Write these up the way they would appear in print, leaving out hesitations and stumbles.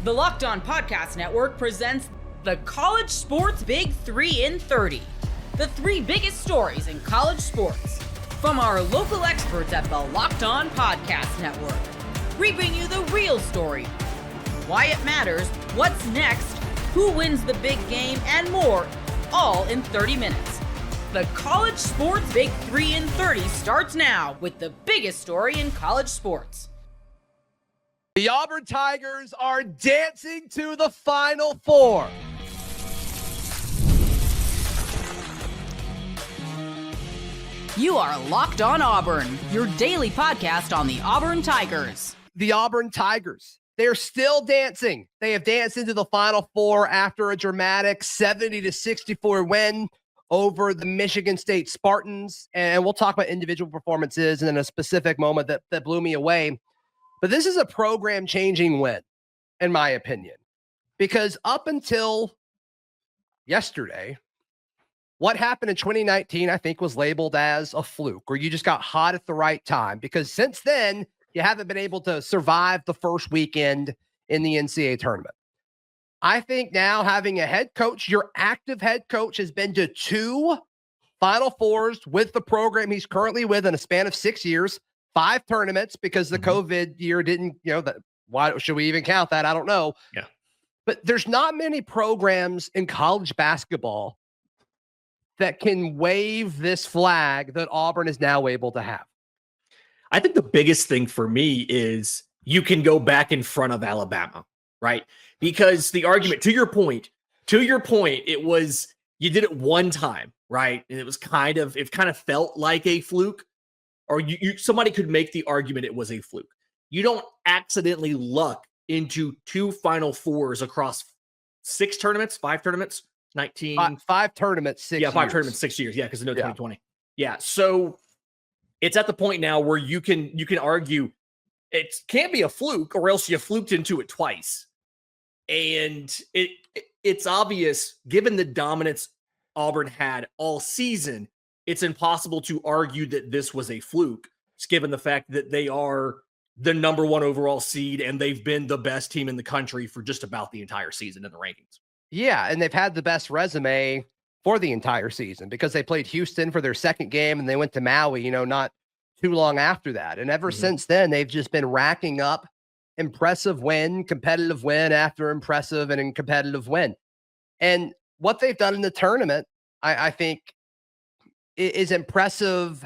The Locked On Podcast Network presents the College Sports Big 3 in 30. The three biggest stories in college sports. From our local experts at the Locked On Podcast Network. We bring you the real story, why it matters, what's next, who wins the big game, and more, all in 30 minutes. The College Sports Big 3 in 30 starts now with the biggest story in college sports. The Auburn Tigers are dancing to the Final Four. You are Locked On Auburn, your daily podcast on the Auburn Tigers. The Auburn Tigers, they're still dancing. They have danced into the Final Four after a dramatic 70-64 win over the Michigan State Spartans. And we'll talk about individual performances and then a specific moment that blew me away. But this is a program-changing win, in my opinion, because up until yesterday, what happened in 2019, I think, was labeled as a fluke, or you just got hot at the right time, because since then, you haven't been able to survive the first weekend in the NCAA tournament. I think now having a head coach, your active head coach has been to 2 Final Fours with the program he's currently with in a span of 6 years. 5 tournaments because the COVID year didn't, why should we even count that? I don't know. Yeah. But there's not many programs in college basketball that can wave this flag that Auburn is now able to have. I think the biggest thing for me is you can go back in front of Alabama, right? Because the argument, to your point, it was, you did it one time, right? And it kind of felt like a fluke. Or somebody could make the argument it was a fluke. You don't accidentally luck into 2 Final Fours across 5 tournaments, 19. 5 tournaments, 6 years. Yeah, 5 tournaments, 6 years. Yeah, because no 2020. Yeah, so it's at the point now where you can argue it can't be a fluke, or else you fluked into it twice. And it's obvious, given the dominance Auburn had all season, it's impossible to argue that this was a fluke, given the fact that they are the number 1 overall seed and they've been the best team in the country for just about the entire season in the rankings. Yeah, and they've had the best resume for the entire season because they played Houston for their second game and they went to Maui, not too long after that. And ever since then, they've just been racking up impressive win, competitive win after impressive and competitive win. And what they've done in the tournament, I think, is impressive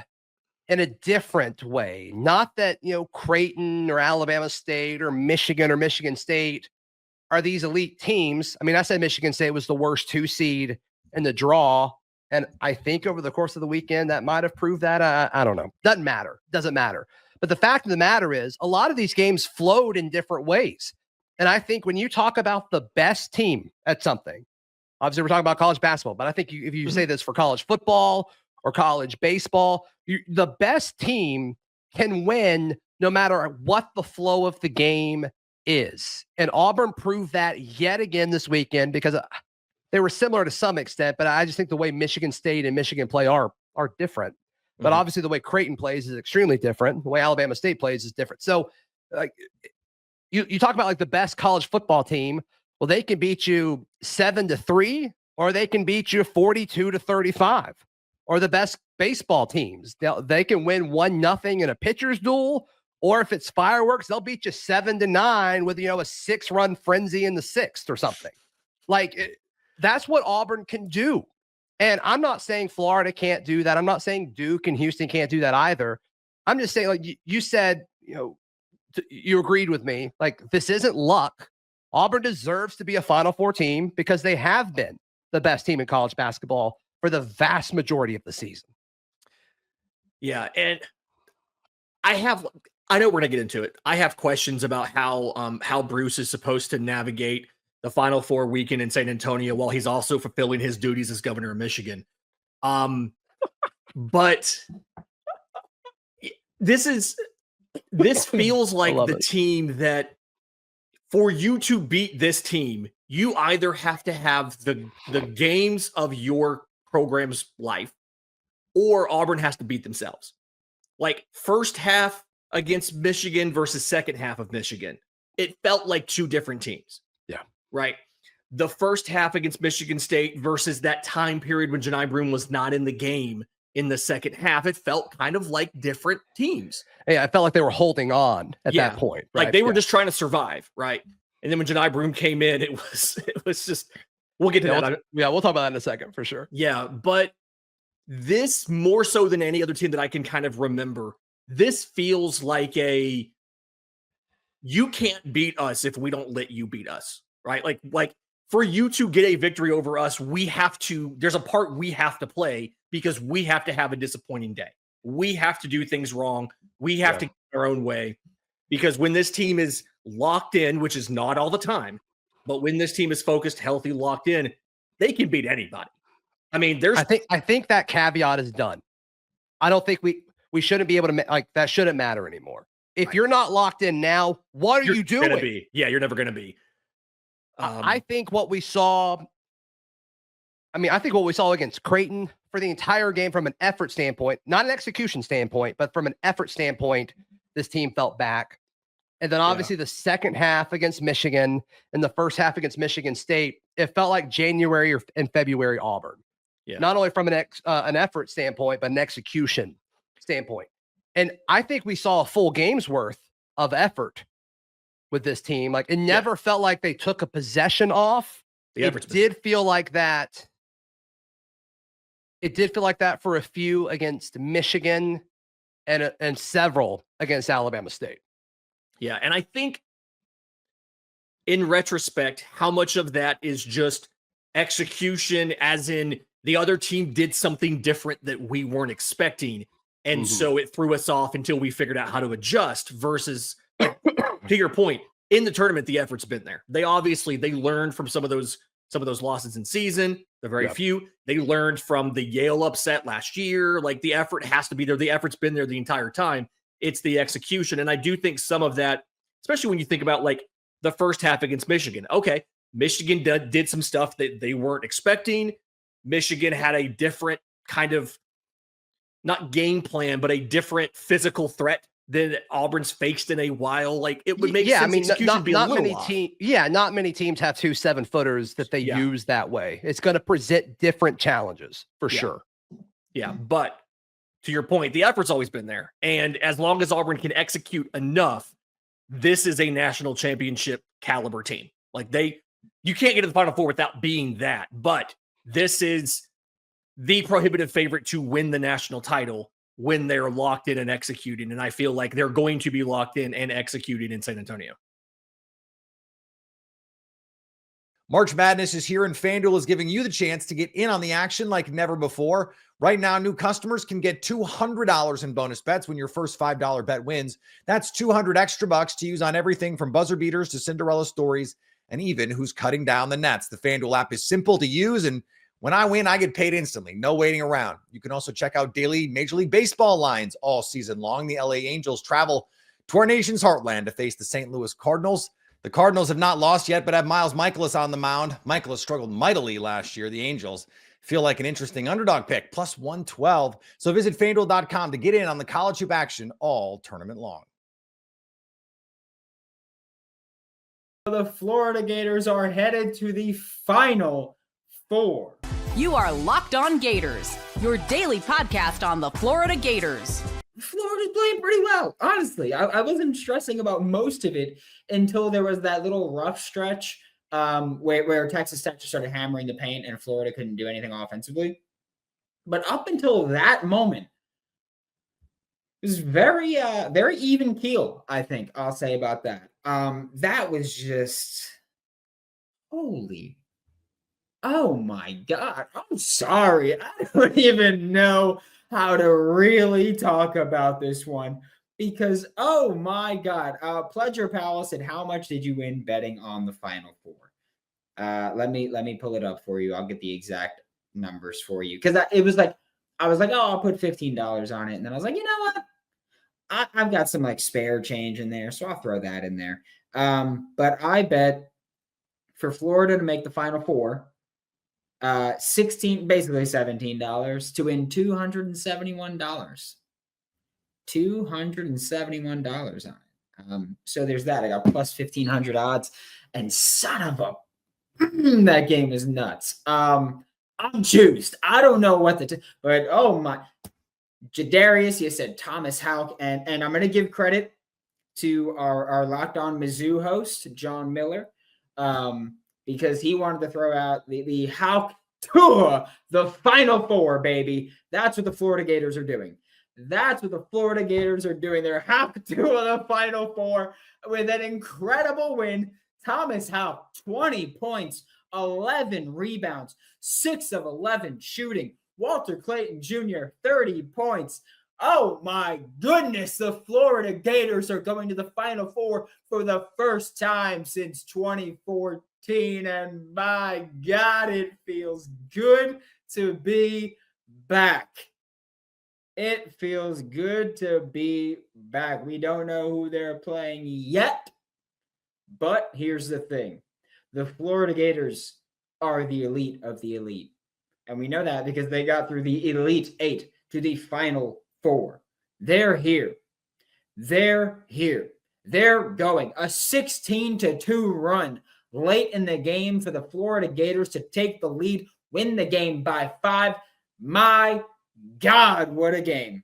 in a different way. Not that, Creighton or Alabama State or Michigan State are these elite teams. I mean, I said Michigan State was the worst 2 seed in the draw. And I think over the course of the weekend, that might have proved that. I don't know. Doesn't matter. But the fact of the matter is a lot of these games flowed in different ways. And I think when you talk about the best team at something, obviously we're talking about college basketball, but I think if you say this for college football or college baseball, the best team can win no matter what the flow of the game is. And Auburn proved that yet again this weekend because they were similar to some extent, but I just think the way Michigan State and Michigan play are different. But obviously the way Creighton plays is extremely different. The way Alabama State plays is different. So you talk about the best college football team. Well, they can beat you 7-3, or they can beat you 42-35. Or the best baseball teams. They can win 1-0 in a pitcher's duel, or if it's fireworks, they'll beat you 7-9 with, a 6-run frenzy in the 6th or something. That's what Auburn can do. And I'm not saying Florida can't do that. I'm not saying Duke and Houston can't do that either. I'm just saying, you said, you agreed with me. This isn't luck. Auburn deserves to be a Final Four team because they have been the best team in college basketball for the vast majority of the season. Yeah, and I know we're going to get into it. I have questions about how Bruce is supposed to navigate the Final Four weekend in San Antonio while he's also fulfilling his duties as governor of Michigan. But this feels like the team that, for you to beat this team, you either have to have the games of your program's life, or Auburn has to beat themselves. First half against Michigan versus second half of Michigan. it felt like two different teams. Yeah. Right. The first half against Michigan State versus that time period when Janai Broome was not in the game in the second half, it felt kind of like different teams. Yeah, I felt like they were holding on at that point. Right? Like they were just trying to survive, right? And then when Janai Broome came in, it was just, we'll get to that. We'll talk about that in a second for sure. Yeah, but this more so than any other team that I can kind of remember, this feels like you can't beat us if we don't let you beat us, right? Like for you to get a victory over us, there's a part we have to play because we have to have a disappointing day. We have to do things wrong. We have to get our own way because when this team is locked in, which is not all the time, but when this team is focused, healthy, locked in, they can beat anybody. I mean, I think that caveat is done. I don't think we shouldn't be able to that shouldn't matter anymore. If you're not locked in now, what are you doing? You're never going to be. I think what we saw against Creighton for the entire game from an effort standpoint, not an execution standpoint, but from an effort standpoint, this team felt back. And then obviously the second half against Michigan and the first half against Michigan State, it felt like January and February Auburn. Yeah. Not only from an effort standpoint, but an execution standpoint. And I think we saw a full game's worth of effort with this team. Like it never felt like they took a possession off. It did feel like that. It did feel like that for a few against Michigan and several against Alabama State. Yeah, and I think in retrospect, how much of that is just execution, as in the other team did something different that we weren't expecting, and so it threw us off until we figured out how to adjust, versus, to your point, in the tournament, the effort's been there. They learned from some of those losses in season, the very few. They learned from the Yale upset last year. Like the effort has to be there. The effort's been there the entire time. It's the execution. And I do think some of that, especially when you think about like the first half against Michigan. Okay, Michigan did some stuff that they weren't expecting. Michigan had a different kind of, not game plan, but a different physical threat than Auburn's faced in a while. Like it would make sense. I mean, not many teams have 2 7-footers that they use that way. It's going to present different challenges for sure. Yeah, but to your point, the effort's always been there. And as long as Auburn can execute enough, this is a national championship caliber team. Like you can't get to the Final Four without being that, but this is the prohibitive favorite to win the national title when they're locked in and executing. And I feel like they're going to be locked in and executing in San Antonio. March Madness is here, and FanDuel is giving you the chance to get in on the action like never before. Right now, new customers can get $200 in bonus bets when your first $5 bet wins. That's 200 extra bucks to use on everything from buzzer beaters to Cinderella stories and even who's cutting down the nets. The FanDuel app is simple to use, and when I win, I get paid instantly. No waiting around. You can also check out daily Major League Baseball lines all season long. The LA Angels travel to our nation's heartland to face the St. Louis Cardinals. The Cardinals have not lost yet, but have Miles Michaelis on the mound. Michaelis struggled mightily last year. The Angels feel like an interesting underdog pick, plus 112. So visit FanDuel.com to get in on the college hoop action all tournament long. The Florida Gators are headed to the Final Four. You are Locked On Gators, your daily podcast on the Florida Gators. Florida's playing pretty well, honestly. I wasn't stressing about most of it until there was that little rough stretch where Texas Tech just started hammering the paint and Florida couldn't do anything offensively. But up until that moment, it was very even keel, I think I'll say about that. That was just holy. Oh my God. I'm sorry. I don't even know how to really talk about this one because, oh my God. Pledger Palace said, how much did you win betting on the Final Four? Let me pull it up for you. I'll get the exact numbers for you. Cause I was like, oh, I'll put $15 on it. And then I was like, you know what? I've got some like spare change in there. So I'll throw that in there. But I bet for Florida to make the Final Four, basically $17 to win $271. $271 on it. So there's that. I got plus 1,500 odds, and son of a that game is nuts. I'm juiced. I don't know what but oh my, Jadarius, you said Thomas Houck, and I'm going to give credit to our Locked On Mizzou host, John Miller, because he wanted to throw out the Houck Tour, the Final Four, baby. That's what the Florida Gators are doing. That's what the Florida Gators are doing. They're Houck Tour, the Final Four, with an incredible win. Thomas Houck, 20 points, 11 rebounds, 6 of 11 shooting. Walter Clayton Jr., 30 points. Oh my goodness, the Florida Gators are going to the Final Four for the first time since 2014. And my God, it feels good to be back. It feels good to be back. We don't know who they're playing yet, but here's the thing. The Florida Gators are the elite of the elite. And we know that because they got through the Elite Eight to the Final Four. They're here. They're here. They're going. A 16-2 run late in the game for the Florida Gators to take the lead, win the game by 5. My God, what a game.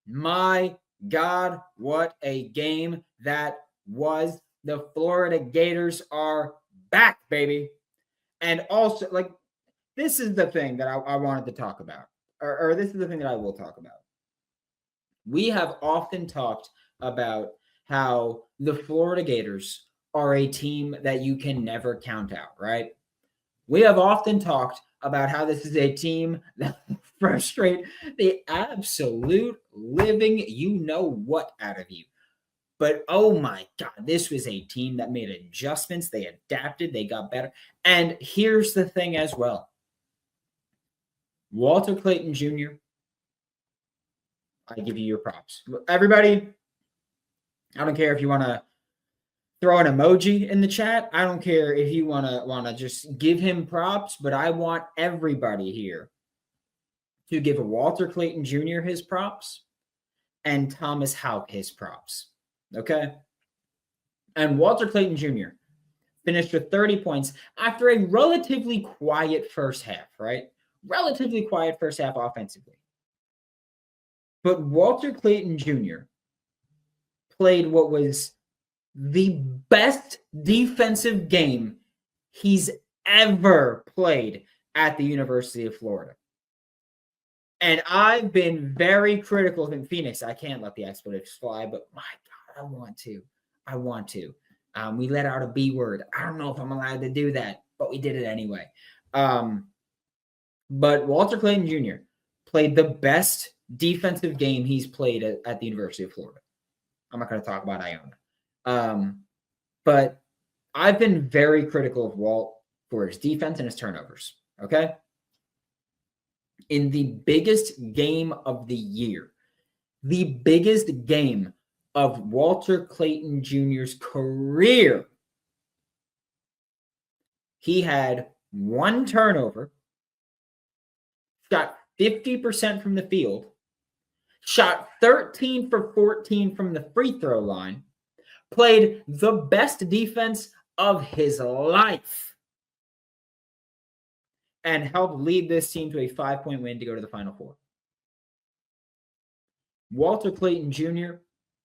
My God, what a game that was. The Florida Gators are back, baby. And also, like, this is the thing that I wanted to talk about, or this is the thing that I will talk about. We have often talked about how the Florida Gators are a team that you can never count out, right? We have often talked about how this is a team that frustrate the absolute living you-know-what out of you. But, oh my God, this was a team that made adjustments. They adapted. They got better. And here's the thing as well. Walter Clayton Jr., I give you your props. Everybody, I don't care if you want to throw an emoji in the chat. I don't care if you want to just give him props, but I want everybody here to give Walter Clayton Jr. his props and Thomas Houck his props. Okay? And Walter Clayton Jr. finished with 30 points after a relatively quiet first half, right? Relatively quiet first half offensively. But Walter Clayton Jr. played what was the best defensive game he's ever played at the University of Florida. And I've been very critical of Phoenix. I can't let the expletives fly, but my God, I want to. We let out a B word. I don't know if I'm allowed to do that, but we did it anyway. But Walter Clayton Jr. played the best defensive game he's played at the University of Florida. I'm not going to talk about Iona. But I've been very critical of Walt for his defense and his turnovers. Okay? In the biggest game of the year, the biggest game of Walter Clayton Jr.'s career, he had 1 turnover, shot 50% from the field, shot 13 for 14 from the free throw line, played the best defense of his life, and helped lead this team to a 5-point win to go to the Final Four. Walter Clayton Jr.,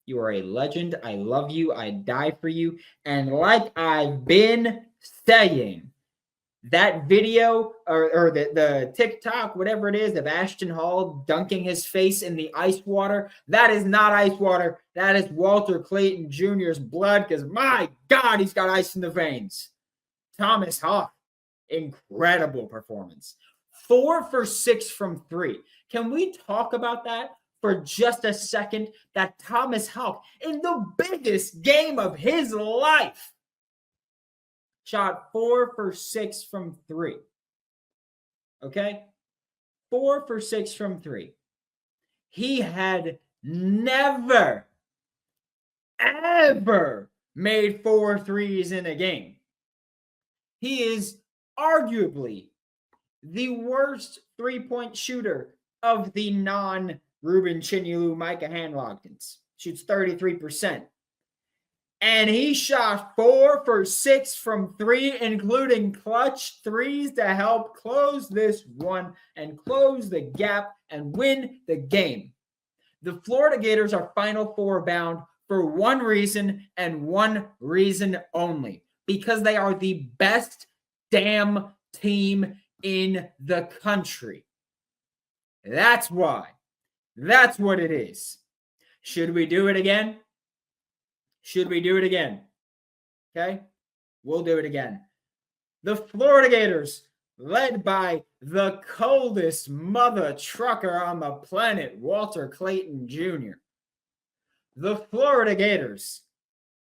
you are a legend. I love you. I die for you. And like I've been saying, that video or the TikTok, whatever it is, of Ashton Hall dunking his face in the ice water, that is not ice water. That is Walter Clayton Jr.'s blood, because my God, he's got ice in the veins. Thomas Houck, incredible performance. 4 for 6 from 3. Can we talk about that for just a second? That Thomas Houck, in the biggest game of his life, shot 4 for 6 from 3. Okay? 4 for 6 from 3. He had never, ever made 4 threes in a game. He is arguably the worst three-point shooter of the non-Ruben Chinyelu, Micah Hanlogtons. Shoots 33%. And he shot 4 for 6 from 3, including clutch threes to help close this one and close the gap and win the game. The Florida Gators are Final Four bound for one reason and one reason only, because they are the best damn team in the country. That's why. That's what it is. Should we do it again? Should we do it again? Okay, we'll do it again. The Florida Gators, led by the coldest mother trucker on the planet, Walter Clayton Jr. The Florida Gators,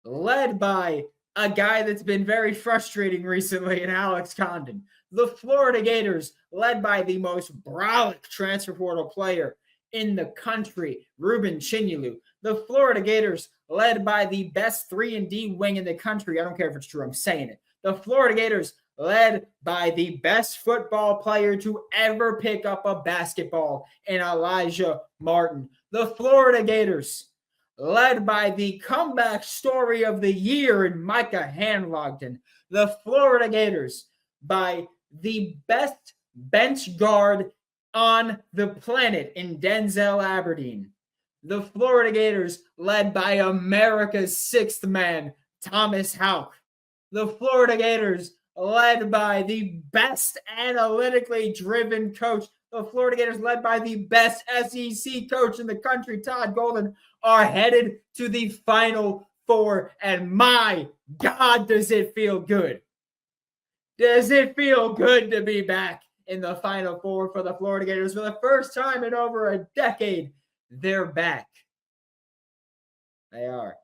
led by a guy that's been very frustrating recently in Alex Condon. The Florida Gators, led by the most brolic transfer portal player in the country, Ruben Chinyelu. The Florida Gators, led by the best 3-and-D wing in the country. I don't care if it's true, I'm saying it. The Florida Gators, led by the best football player to ever pick up a basketball in Elijah Martin. The Florida Gators, led by the comeback story of the year in Micah Hanlogden. The Florida Gators, by the best bench guard on the planet in Denzel Aberdeen. The Florida Gators, led by America's sixth man, Thomas Houck. The Florida Gators, led by the best analytically driven coach. The Florida Gators, led by the best SEC coach in the country, Todd Golden, are headed to the Final Four. And my God, does it feel good? Does it feel good to be back in the Final Four for the Florida Gators for the first time in over a decade? They're back. They are.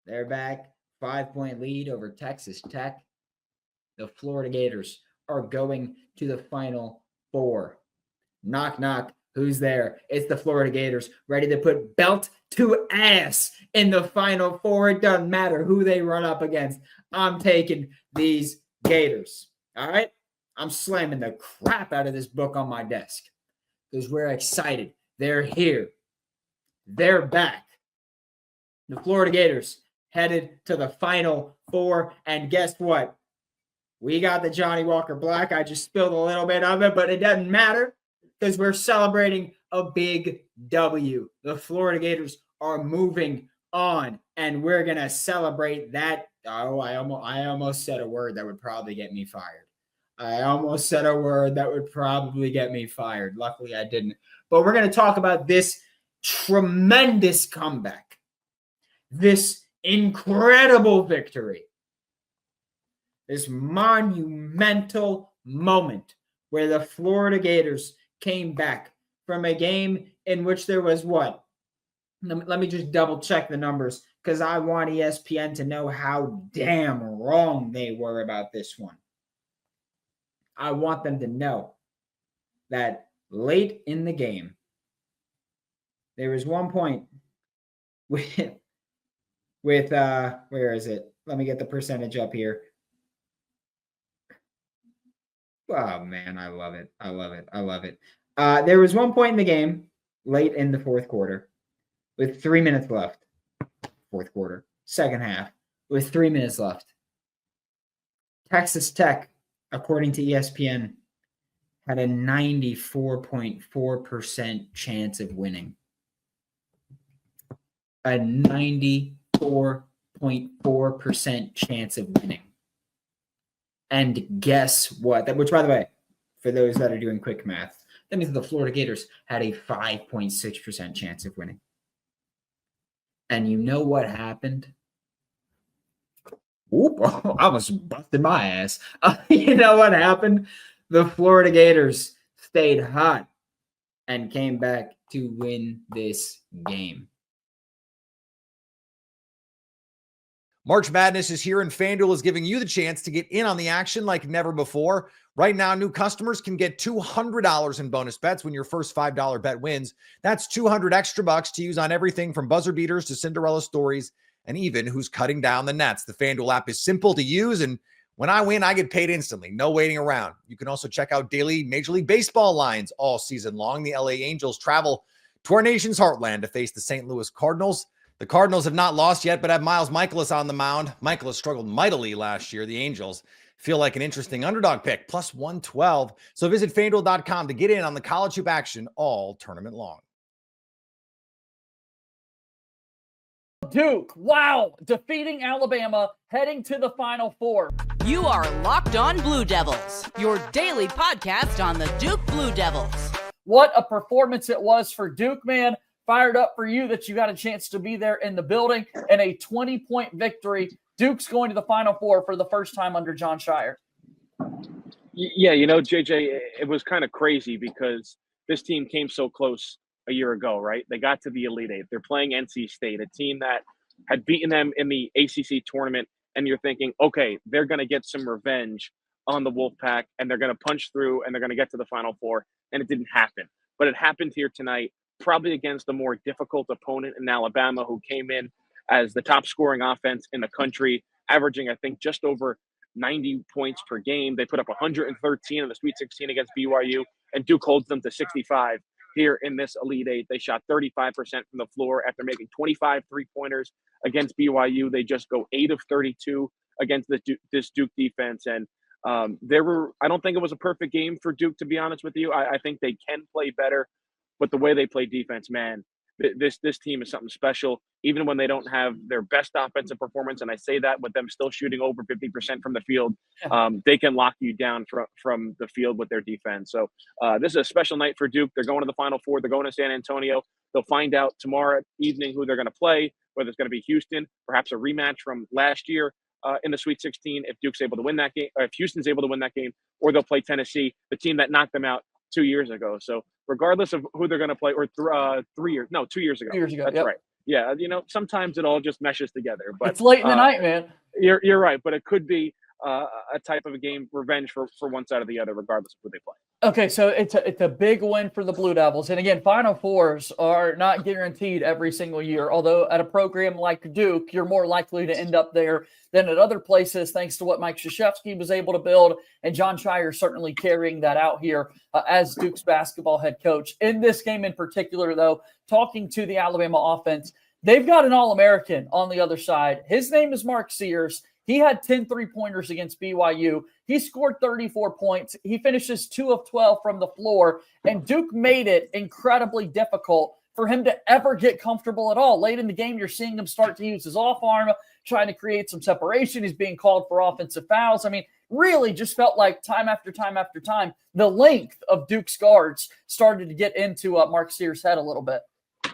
They're back. 5-point lead over Texas Tech. The Florida Gators are going to the Final Four. Knock, knock. Who's there? It's the Florida Gators, ready to put belt to ass in the Final Four. It doesn't matter who they run up against. I'm taking these Gators. All right? I'm slamming the crap out of this book on my desk because we're excited. They're here. They're back. The Florida Gators headed to the Final Four. And guess what? We got the Johnny Walker Black. I just spilled a little bit of it, but it doesn't matter because we're celebrating a big W. The Florida Gators are moving on, and we're going to celebrate that. Oh, I almost said a word that would probably get me fired. I almost said a word that would probably get me fired. Luckily, I didn't. But we're going to talk about this tremendous comeback, this incredible victory, this monumental moment where the Florida Gators came back from a game in which there was what? Let me just double check the numbers because I want ESPN to know how damn wrong they were about this one. I want them to know that late in the game, there was one point with where is it? Let me get the percentage up here. Oh man, I love it. I love it. I love it. There was one point in the game late in the fourth quarter with 3 minutes left. Fourth quarter, second half with 3 minutes left. Texas Tech, according to ESPN, had a 94.4% chance of winning. A 94.4% chance of winning. And guess what? Which, by the way, for those that are doing quick math, that means the Florida Gators had a 5.6% chance of winning. And you know what happened? Oop, I almost busted my ass. You know what happened? The Florida Gators stayed hot and came back to win this game. March Madness is here, and FanDuel is giving you the chance to get in on the action like never before. Right now, new customers can get $200 in bonus bets when your first $5 bet wins. That's $200 extra bucks to use on everything from buzzer beaters to Cinderella stories and even who's cutting down the nets. The FanDuel app is simple to use, and when I win, I get paid instantly. No waiting around. You can also check out daily Major League Baseball lines all season long. The LA Angels travel to our nation's heartland to face the St. Louis Cardinals. The Cardinals have not lost yet, but have Miles Michaelis on the mound. Michaelis struggled mightily last year. The Angels feel like an interesting underdog pick, plus 112. So visit FanDuel.com to get in on the college hoop action all tournament long. Duke, wow, defeating Alabama, heading to the Final Four. You are Locked On Blue Devils, your daily podcast on the Duke Blue Devils. What a performance it was for Duke, man. Fired up for you that you got a chance to be there in the building, and a 20-point victory. Duke's going to the Final Four for the first time under John Shire. Yeah, you know, JJ, it was kind of crazy because this team came so close a year ago, right? They got to the Elite Eight. They're playing NC State, a team that had beaten them in the ACC tournament, and you're thinking, okay, they're going to get some revenge on the Wolfpack, and they're going to punch through, and they're going to get to the Final Four, and it didn't happen. But it happened here tonight, probably against a more difficult opponent in Alabama, who came in as the top scoring offense in the country, averaging, I think, just over 90 points per game. They put up 113 in the Sweet 16 against BYU, and Duke holds them to 65 here in this Elite Eight. They shot 35% from the floor after making 25 three-pointers against BYU. They just go 8 of 32 against this Duke defense. And I don't think it was a perfect game for Duke, to be honest with you. I think they can play better, but the way they play defense, man, this team is something special. Even when they don't have their best offensive performance, and I say that with them still shooting over 50% from the field, they can lock you down from the field with their defense. So this is a special night for Duke. They're going to the Final Four. They're going to San Antonio. They'll find out tomorrow evening who they're going to play, whether it's going to be Houston, perhaps a rematch from last year in the Sweet 16 if Duke's able to win that game, or if Houston's able to win that game, or they'll play Tennessee, the team that knocked them out 2 years ago. So regardless of who they're going to play, or 2 years ago. 2 years ago. That's right. Yeah, you know, sometimes it all just meshes together. But it's late in the night, man. You're right, but it could be a type of a game, revenge for one side or the other, regardless of who they play. Okay, so it's a big win for the Blue Devils. And again, Final Fours are not guaranteed every single year, although at a program like Duke, you're more likely to end up there than at other places, thanks to what Mike Krzyzewski was able to build, and John Shire certainly carrying that out here as Duke's basketball head coach. In this game in particular, though, talking to the Alabama offense, they've got an All-American on the other side. His name is Mark Sears. He had 10 three-pointers against BYU. He scored 34 points. He finishes 2 of 12 from the floor, and Duke made it incredibly difficult for him to ever get comfortable at all. Late in the game, you're seeing him start to use his off arm, trying to create some separation. He's being called for offensive fouls. I mean, really just felt like time after time after time, the length of Duke's guards started to get into Mark Sears' head a little bit.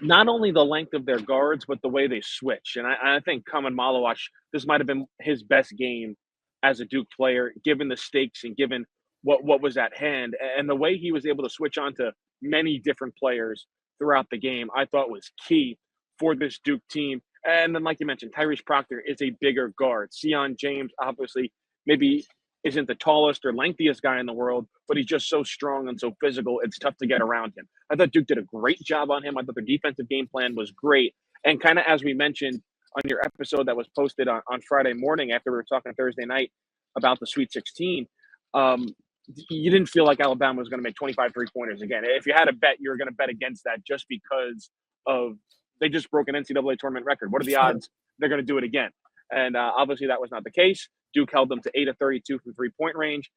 Not only the length of their guards, but the way they switch. And I think Kaman Malawash, this might have been his best game as a Duke player, given the stakes and given what was at hand. And the way he was able to switch on to many different players throughout the game, I thought was key for this Duke team. And then, like you mentioned, Tyrese Proctor is a bigger guard. Sion James, obviously, maybe isn't the tallest or lengthiest guy in the world, but he's just so strong and so physical, it's tough to get around him. I thought Duke did a great job on him. I thought their defensive game plan was great. And kind of as we mentioned on your episode that was posted on Friday morning after we were talking Thursday night about the Sweet 16, you didn't feel like Alabama was going to make 25 three-pointers again. If you had a bet, you were going to bet against that just because of they just broke an NCAA tournament record. What are the odds they're going to do it again? And obviously that was not the case. Duke held them to 8 of 32 from three-point range.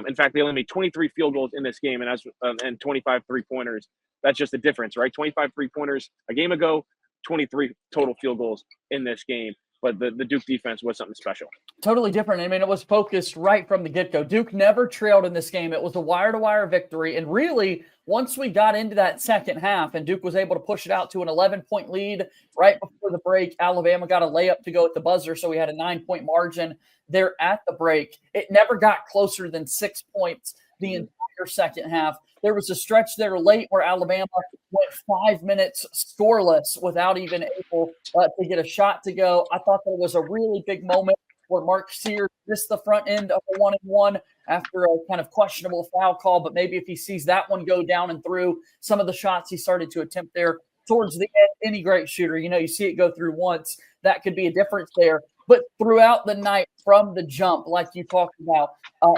In fact, they only made 23 field goals in this game and 25 three-pointers. That's just the difference, right? 25 three-pointers a game ago, 23 total field goals in this game. But the Duke defense was something special. Totally different. I mean, it was focused right from the get-go. Duke never trailed in this game. It was a wire-to-wire victory. And really, once we got into that second half and Duke was able to push it out to an 11-point lead right before the break, Alabama got a layup to go at the buzzer, so we had a 9-point margin there at the break. It never got closer than 6 points the entire second half. There was a stretch there late where Alabama went 5 minutes scoreless without even able to get a shot to go. I thought that was a really big moment where Mark Sears missed the front end of a 1-and-1 after a kind of questionable foul call. But maybe if he sees that one go down and through, some of the shots he started to attempt there towards the end, any great shooter, you see it go through once, that could be a difference there. But throughout the night, from the jump, like you talked about,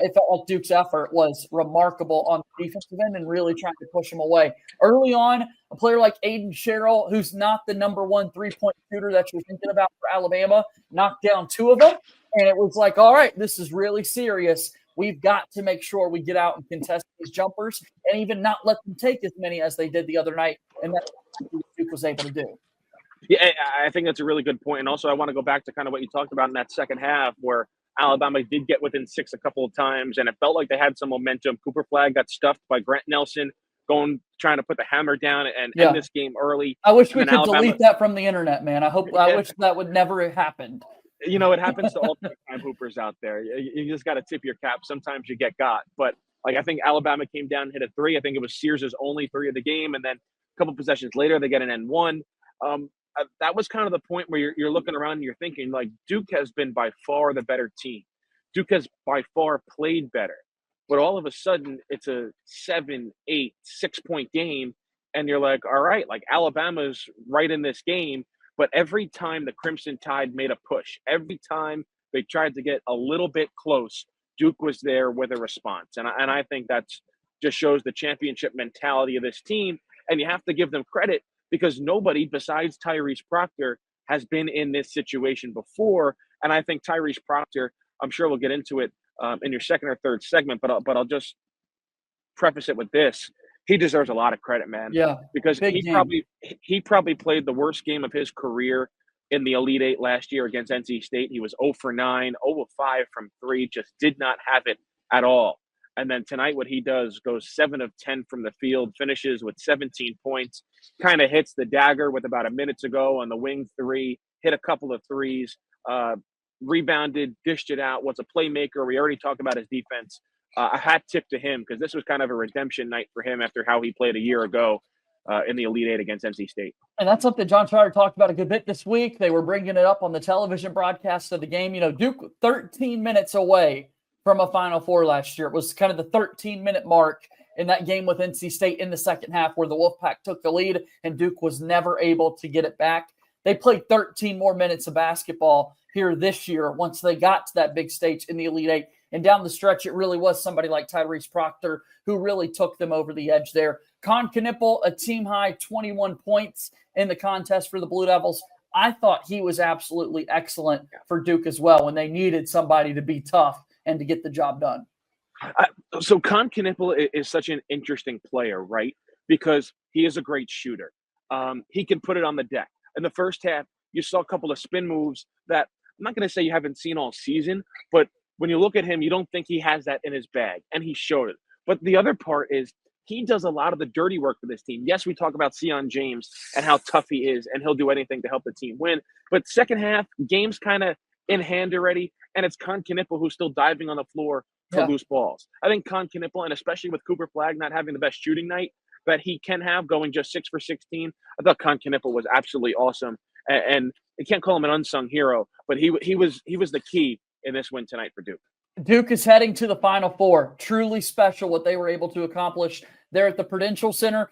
it felt like Duke's effort was remarkable on the defensive end and really trying to push them away. Early on, a player like Aiden Sherrill, who's not the number one three-point shooter that you're thinking about for Alabama, knocked down 2 of them. And it was like, all right, this is really serious. We've got to make sure we get out and contest these jumpers and even not let them take as many as they did the other night. And that's what Duke was able to do. Yeah, I think that's a really good point. And also, I want to go back to kind of what you talked about in that second half where Alabama did get within 6 a couple of times, and it felt like they had some momentum. Cooper Flag got stuffed by Grant Nelson, trying to put the hammer down and end this game early. I wish we could delete that from the internet, man. I wish that would never have happened. You know, it happens to all time hoopers out there. You just got to tip your cap. Sometimes you get got. But, I think Alabama came down and hit a 3. I think it was Sears' only 3 of the game. And then a couple possessions later, they get an N1. That was kind of the point where you're looking around and you're thinking, Duke has been by far the better team. Duke has by far played better. But all of a sudden, it's a 7, 8, 6-point game. And you're like, all right, Alabama's right in this game. But every time the Crimson Tide made a push, every time they tried to get a little bit close, Duke was there with a response. And I think that's just shows the championship mentality of this team. And you have to give them credit because nobody besides Tyrese Proctor has been in this situation before. And I think Tyrese Proctor, I'm sure we'll get into it in your second or third segment, but I'll just preface it with this. He deserves a lot of credit, man. Yeah. Because he probably played the worst game of his career in the Elite Eight last year against NC State. He was 0 for 9, 0 of 5 from 3, just did not have it at all. And then tonight what he does goes 7 of 10 from the field, finishes with 17 points, kind of hits the dagger with about a minute to go on the wing 3, hit a couple of threes, rebounded, dished it out, was a playmaker. We already talked about his defense. A hat tip to him because this was kind of a redemption night for him after how he played a year ago in the Elite Eight against NC State. And that's something John Trotter talked about a good bit this week. They were bringing it up on the television broadcast of the game. Duke 13 minutes away from a Final Four last year. It was kind of the 13-minute mark in that game with NC State in the second half where the Wolfpack took the lead and Duke was never able to get it back. They played 13 more minutes of basketball here this year once they got to that big stage in the Elite Eight. And down the stretch, it really was somebody like Tyrese Proctor who really took them over the edge there. Con Knippel, a team-high 21 points in the contest for the Blue Devils. I thought he was absolutely excellent for Duke as well when they needed somebody to be tough and to get the job done. So Con Knippel is such an interesting player, right? Because he is a great shooter. He can put it on the deck. In the first half, you saw a couple of spin moves that I'm not going to say you haven't seen all season, but when you look at him, you don't think he has that in his bag, and he showed it. But the other part is he does a lot of the dirty work for this team. Yes, we talk about Sion James and how tough he is, and he'll do anything to help the team win. But second half, game's kind of in hand already, and it's Con Knippel who's still diving on the floor for loose balls. I think Con Knippel, and especially with Cooper Flag not having the best shooting night that he can have, going just 6 for 16, I thought Con Knippel was absolutely awesome. And you can't call him an unsung hero, but he was the key in this win tonight for Duke. Duke is heading to the Final Four. Truly special what they were able to accomplish there at the Prudential Center.